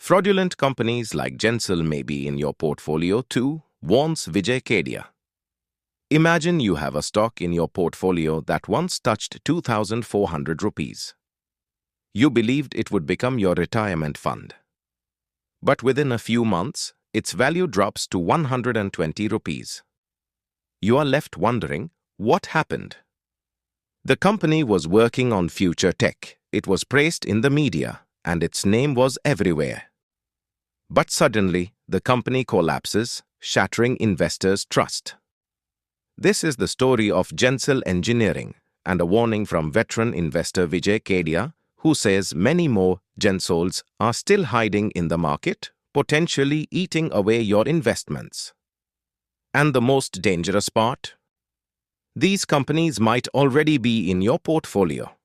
Fraudulent companies like Gensol may be in your portfolio too, warns Vijay Kedia. Imagine you have a stock in your portfolio that once touched 2,400 rupees. You believed it would become your retirement fund. But within a few months, its value drops to 120 rupees. You are left wondering, what happened? The company was working on future tech. It was praised in the media, and its name was everywhere. But suddenly, the company collapses, shattering investors' trust. This is the story of Gensol Engineering, and a warning from veteran investor Vijay Kedia, who says many more Gensols are still hiding in the market, potentially eating away your investments. And the most dangerous part? These companies might already be in your portfolio.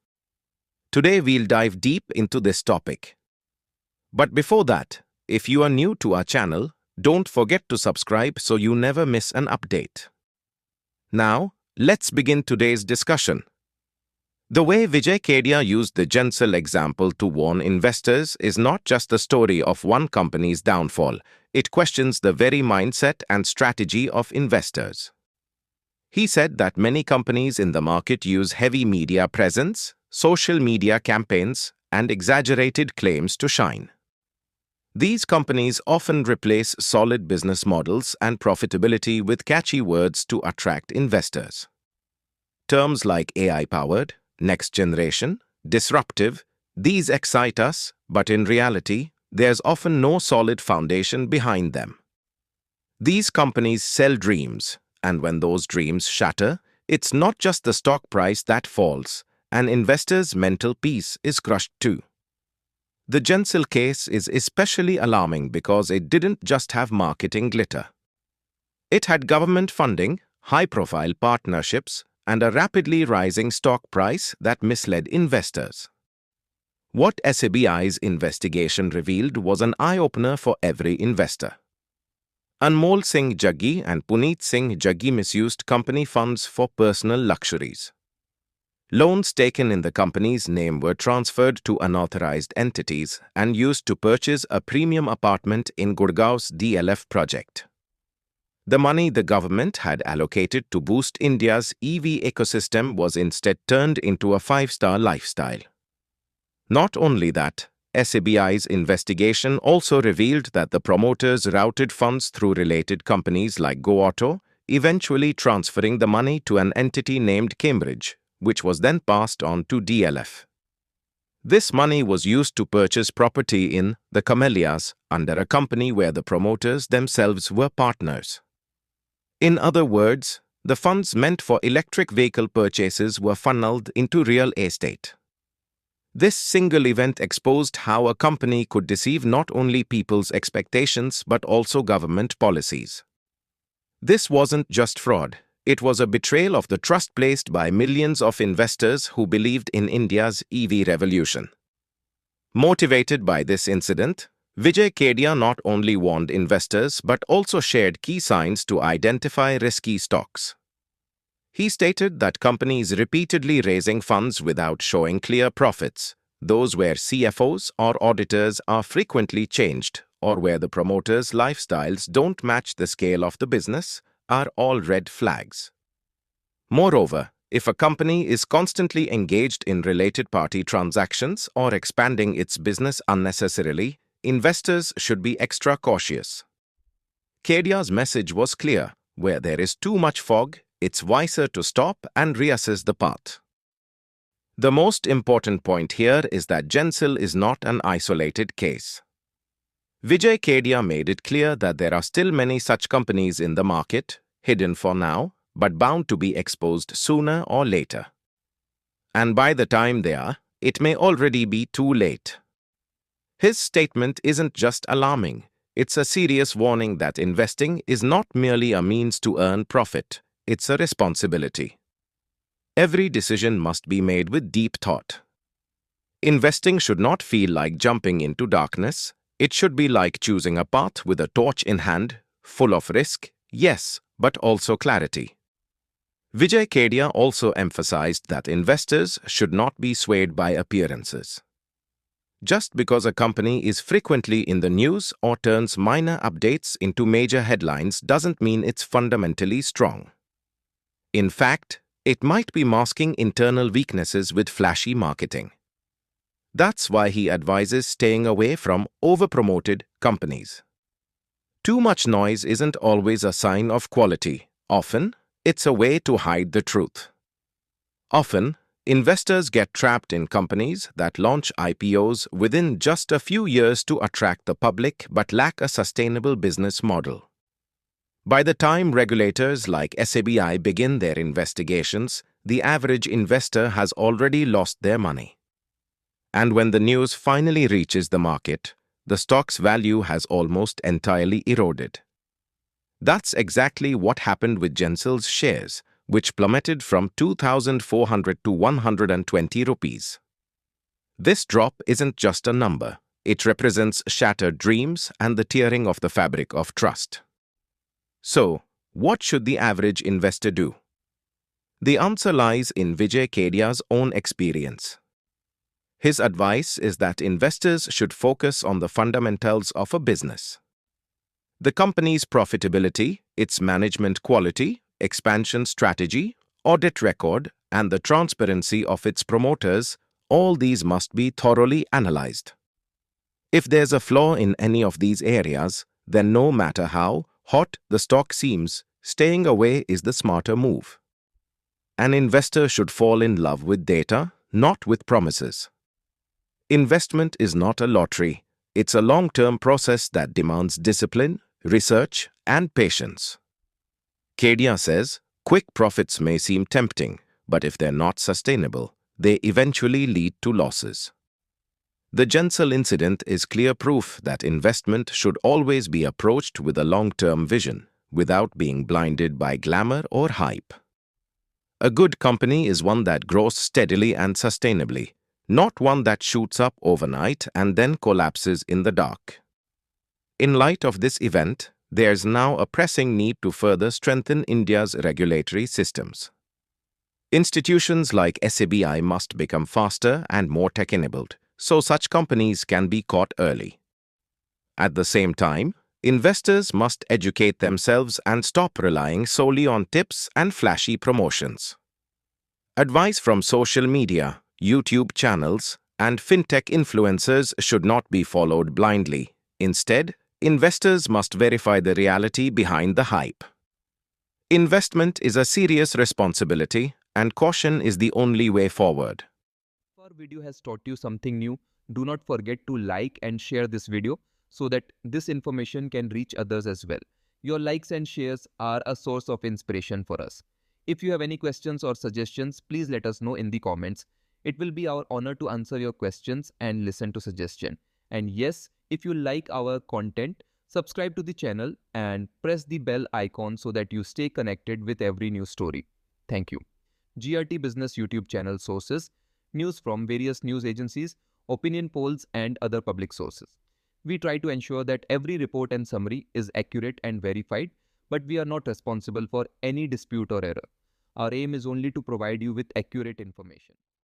Today we'll dive deep into this topic. But before that, if you are new to our channel, don't forget to subscribe so you never miss an update. Now, let's begin today's discussion. The way Vijay Kedia used the Gensol example to warn investors is not just the story of one company's downfall, it questions the very mindset and strategy of investors. He said that many companies in the market use heavy media presence, social media campaigns, and exaggerated claims to shine. These companies often replace solid business models and profitability with catchy words to attract investors. Terms like AI-powered, next generation, disruptive, these excite us, but in reality, there's often no solid foundation behind them. These companies sell dreams, and when those dreams shatter, it's not just the stock price that falls, an investor's mental peace is crushed too. The Gensol case is especially alarming because it didn't just have marketing glitter. It had government funding, high-profile partnerships, and a rapidly rising stock price that misled investors. What SEBI's investigation revealed was an eye-opener for every investor. Anmol Singh Jaggi and Puneet Singh Jaggi misused company funds for personal luxuries. Loans taken in the company's name were transferred to unauthorized entities and used to purchase a premium apartment in Gurgaon's DLF project. The money the government had allocated to boost India's EV ecosystem was instead turned into a five-star lifestyle. Not only that, SEBI's investigation also revealed that the promoters routed funds through related companies like GoAuto, eventually transferring the money to an entity named Cambridge, which was then passed on to DLF. This money was used to purchase property in the Camellias under a company where the promoters themselves were partners. In other words, the funds meant for electric vehicle purchases were funneled into real estate. This single event exposed how a company could deceive not only people's expectations but also government policies. This wasn't just fraud. It was a betrayal of the trust placed by millions of investors who believed in India's EV revolution. Motivated by this incident, Vijay Kedia not only warned investors but also shared key signs to identify risky stocks. He stated that companies repeatedly raising funds without showing clear profits, those where CFOs or auditors are frequently changed, or where the promoters' lifestyles don't match the scale of the business, are all red flags. Moreover, if a company is constantly engaged in related party transactions or expanding its business unnecessarily, investors should be extra cautious. Kedia's message was clear: where there is too much fog, it's wiser to stop and reassess the path. The most important point here is that Gensol is not an isolated case. Vijay Kedia made it clear that there are still many such companies in the market, hidden for now, but bound to be exposed sooner or later. And by the time they are, it may already be too late. His statement isn't just alarming, it's a serious warning that investing is not merely a means to earn profit, it's a responsibility. Every decision must be made with deep thought. Investing should not feel like jumping into darkness. It should be like choosing a path with a torch in hand, full of risk, yes, but also clarity. Vijay Kedia also emphasized that investors should not be swayed by appearances. Just because a company is frequently in the news or turns minor updates into major headlines doesn't mean it's fundamentally strong. In fact, it might be masking internal weaknesses with flashy marketing. That's why he advises staying away from over-promoted companies. Too much noise isn't always a sign of quality. Often, it's a way to hide the truth. Often, investors get trapped in companies that launch IPOs within just a few years to attract the public but lack a sustainable business model. By the time regulators like SEBI begin their investigations, the average investor has already lost their money. And when the news finally reaches the market, the stock's value has almost entirely eroded. That's exactly what happened with Gensol's shares, which plummeted from 2,400 to 120 rupees. This drop isn't just a number. It represents shattered dreams and the tearing of the fabric of trust. So, what should the average investor do? The answer lies in Vijay Kedia's own experience. His advice is that investors should focus on the fundamentals of a business. The company's profitability, its management quality, expansion strategy, audit record, and the transparency of its promoters, all these must be thoroughly analyzed. If there's a flaw in any of these areas, then no matter how hot the stock seems, staying away is the smarter move. An investor should fall in love with data, not with promises. Investment is not a lottery. It's a long-term process that demands discipline, research, and patience. Kedia says, quick profits may seem tempting, but if they're not sustainable, they eventually lead to losses. The Gensol incident is clear proof that investment should always be approached with a long-term vision, without being blinded by glamour or hype. A good company is one that grows steadily and sustainably, not one that shoots up overnight and then collapses in the dark. In light of this event, there's now a pressing need to further strengthen India's regulatory systems. Institutions like SEBI must become faster and more tech-enabled, so such companies can be caught early. At the same time, investors must educate themselves and stop relying solely on tips and flashy promotions. Advice from social media, YouTube channels, and fintech influencers should not be followed blindly. Instead, investors must verify the reality behind the hype. Investment is a serious responsibility, and caution is the only way forward. If our video has taught you something new, do not forget to like and share this video so that this information can reach others as well. Your likes and shares are a source of inspiration for us. If you have any questions or suggestions, please let us know in the comments. It will be our honor to answer your questions and listen to suggestions. And yes, if you like our content, subscribe to the channel and press the bell icon so that you stay connected with every new story. Thank you. GRT Business YouTube channel sources, news from various news agencies, opinion polls and other public sources. We try to ensure that every report and summary is accurate and verified, but we are not responsible for any dispute or error. Our aim is only to provide you with accurate information.